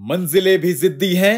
मंजिलें भी जिद्दी हैं,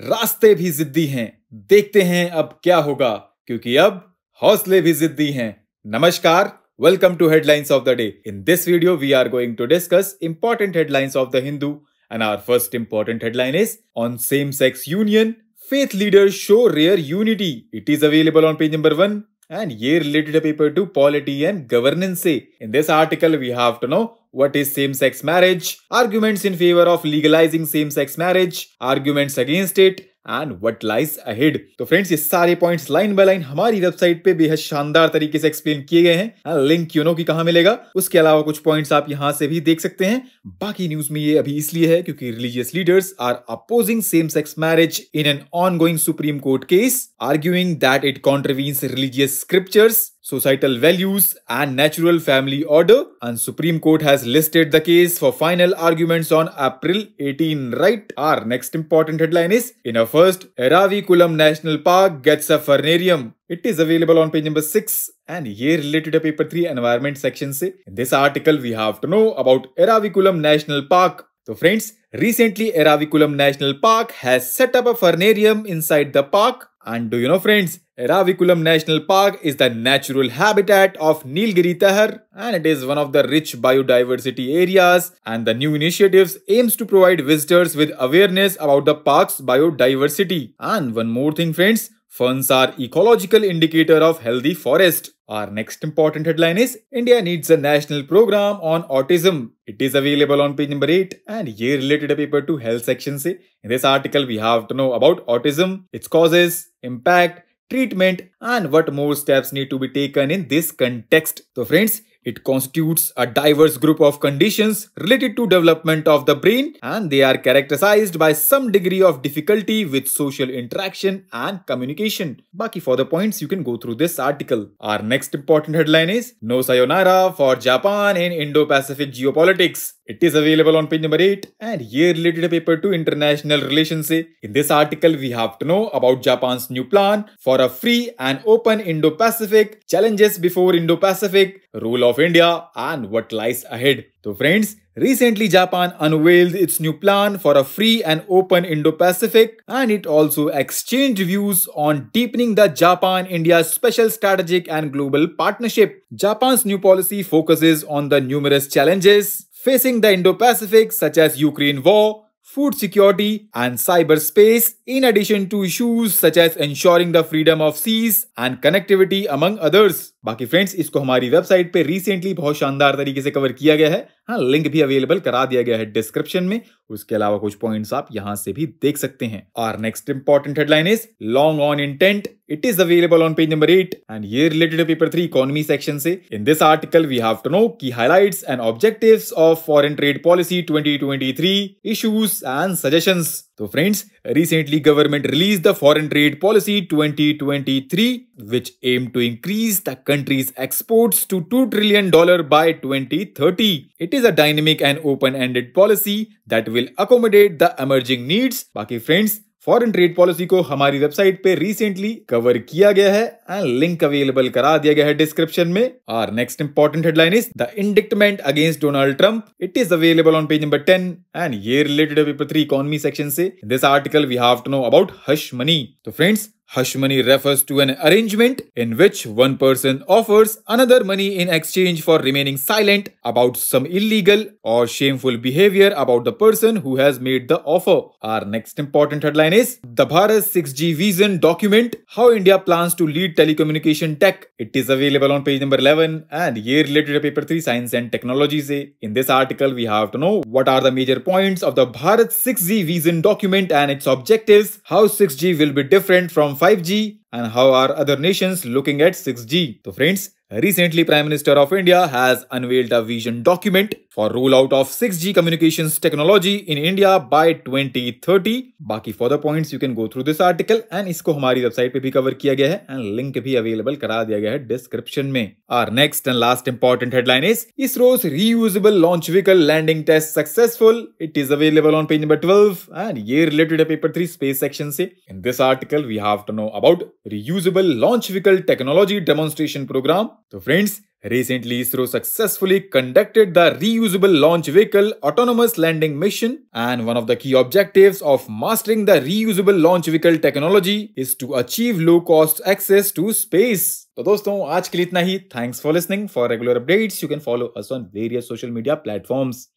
रास्ते भी जिद्दी हैं। देखते हैं अब क्या होगा, क्योंकि अब हौसले भी जिद्दी हैं। नमस्कार, welcome to Headlines of the Day. In this video, we are going to discuss important headlines of the Hindu, and our first important headline is on same-sex union. Faith leaders show rare unity. It is available on page number 1. And ये related a paper to polity and governance से. In this article, we have to know what is same-sex marriage, arguments in favor of legalizing same-sex marriage, arguments against it, and what lies ahead. तो friends, ये सारे points line by line हमारी website पे बेहद शानदार तरीके से explain किए गए हैं। लिंक यू नो कि कहाँ मिलेगा। उसके अलावा कुछ पॉइंट्स आप यहाँ से भी देख सकते हैं। बाकी न्यूज में ये अभी इसलिए है क्योंकि religious leaders are opposing same sex marriage in an ongoing Supreme Court case, arguing that it contravenes religious scriptures, societal values and natural family order, and Supreme Court has listed the case for final arguments on April 18, right? Our next important headline is, in a first, Eraviculam National Park gets a furnarium. It is available on page number 6 and ये related to paper 3 environment section से. In this article we have to know about Eraviculam National Park. So friends, recently Eraviculam National Park has set up a furnarium inside the park. And do you know friends, Eraviculam National Park is the natural habitat of Nilgiri Tahar, and it is one of the rich biodiversity areas, and the new initiatives aims to provide visitors with awareness about the park's biodiversity. And one more thing friends, ferns are ecological indicator of healthy forest. Our next important headline is, India needs a national program on autism. It is available on page number 8 and ये related paper to health section से. In this article we have to know about autism, its causes, impact, treatment, and what more steps need to be taken in this context. So friends, it constitutes a diverse group of conditions related to development of the brain, and they are characterized by some degree of difficulty with social interaction and communication. Baki for the points you can go through this article. Our next important headline is, no sayonara for Japan in Indo-Pacific geopolitics. It is available on page number 8 and ये related paper to international relations से. In this article we have to know about Japan's new plan for a free and open Indo-Pacific, challenges before Indo-Pacific, role of India, and what lies ahead. So friends, recently Japan unveiled its new plan for a free and open Indo-Pacific, and it also exchanged views on deepening the Japan-India special strategic and global partnership. Japan's new policy focuses on the numerous challenges facing the Indo-Pacific, such as Ukraine war, food security, and cyberspace, in addition to issues such as ensuring the freedom of seas and connectivity among others. बाकी friends, इसको हमारी website पे recently बहुत शानदार तरीके से cover किया गया है। हाँ, लिंक भी अवेलेबल करा दिया गया है डिस्क्रिप्शन में। उसके अलावा कुछ पॉइंट्स आप यहाँ से भी देख सकते हैं। और next important headline is long on intent. It is available on page number 8 and ये रिलेटेड पेपर 3 इकोनॉमी सेक्शन से. In this article we have to know the highlights and objectives of foreign trade policy 2023, issues and suggestions. So friends, recently government released the foreign trade policy 2023, which aimed to increase the country's exports to $2 trillion by 2030. It is a dynamic and open-ended policy that will accommodate the emerging needs. बाकी friends, foreign trade policy को हमारी website पे recently cover किया गया है and link available करा दिया गया है डिस्क्रिप्शन में. और next important headline is the indictment against Donald Trump. It is available on page number 10 and ये रिलेटेड पेपर 3 इकोनॉमी सेक्शन से. In this article we have to know about hush money. तो friends, hush money refers to an arrangement in which one person offers another money in exchange for remaining silent about some illegal or shameful behavior about the person who has made the offer. Our next important headline is the Bharat 6G Vision document, how India plans to lead telecommunication tech. It is available on page number 11 and ये related to paper 3 science and technology से. In this article we have to know what are the major points of the Bharat 6G Vision document and its objectives, how 6G will be different from 5G, and how are other nations looking at 6G. So friends, recently Prime Minister of India has unveiled a vision document for rollout of 6G communications technology in India by 2030. बाकी for the points you can go through this article and इसको हमारी website पे भी cover किया गया है and link भी available करा दिया गया है डिस्क्रिप्शन में. Our next and last important headline is ISRO's reusable launch vehicle landing test successful. It is available on page number 12 and ये related है paper 3 space section से. In this article we have to know about reusable launch vehicle technology demonstration program. तो friends, Recently, ISRO successfully conducted the reusable launch vehicle autonomous landing mission, and one of the key objectives of mastering the reusable launch vehicle technology is to achieve low-cost access to space. तो दोस्तों आज के लिए इतना ही. Thanks for listening. For regular updates, you can follow us on various social media platforms.